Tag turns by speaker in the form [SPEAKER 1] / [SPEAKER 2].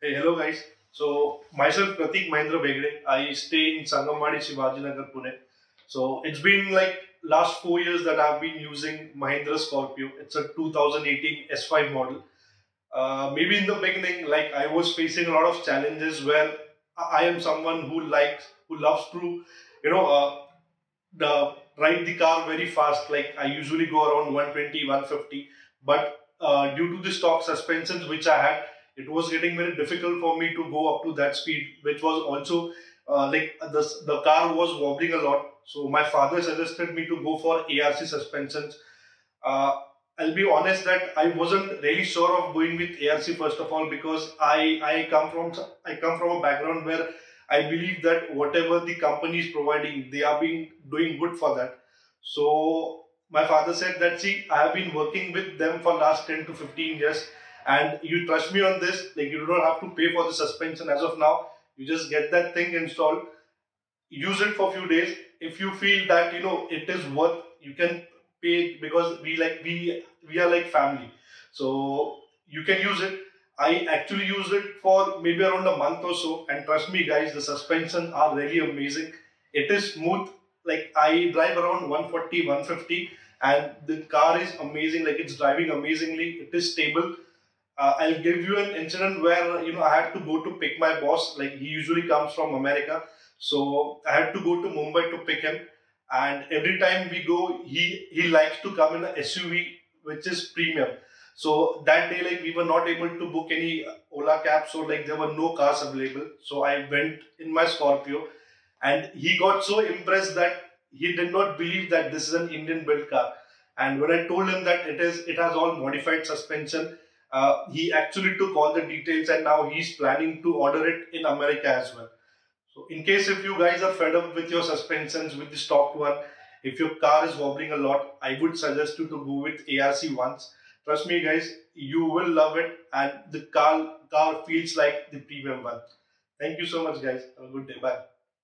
[SPEAKER 1] Hey, hello guys. So myself Pratik Mahendra Begde. I stay in Sangamwadi, Shivajinagar, Pune. So it's been like last 4 years that I've been using Mahindra Scorpio. It's a 2018 S5 model. Maybe in the beginning, like I was facing a lot of challenges where I am someone who loves to, the ride the car very fast. Like I usually go around 120, 150. But due to the stock suspensions which I had, it was getting very difficult for me to go up to that speed, which was also the car was wobbling a lot. So my father suggested me to go for ARC suspensions. uh, I'll be honest that I wasn't really sure of going with ARC first of all, because I come from a background where I believe that whatever the company is providing, they are being doing good for that. So my father said that, see, I have been working with them for last 10 to 15 years, and you trust me on this. Like, you don't have to pay for the suspension as of now. You just get that thing installed, use it for a few days. If you feel that it is worth, you can pay, because we are like family. So you can use it. I actually used it for maybe around a month or so, and trust me guys, the suspension are really amazing. It is smooth. Like I drive around 140, 150, and the car is amazing. Like it's driving amazingly. It is stable. I'll give you an incident where I had to go to pick my boss. Like he usually comes from America, so I had to go to Mumbai to pick him. And every time we go, he likes to come in a SUV which is premium. So that day, like we were not able to book any Ola cabs, so like there were no cars available. So I went in my Scorpio, and he got so impressed that he did not believe that this is an Indian built car. And when I told him that it has all modified suspension, he actually took all the details, and now he's planning to order it in America as well. So in case if you guys are fed up with your suspensions with the stock one, if your car is wobbling a lot, I would suggest you to go with ARC ones. Trust me guys, you will love it, and the car feels like the premium one. Thank you so much guys. Have a good day. Bye.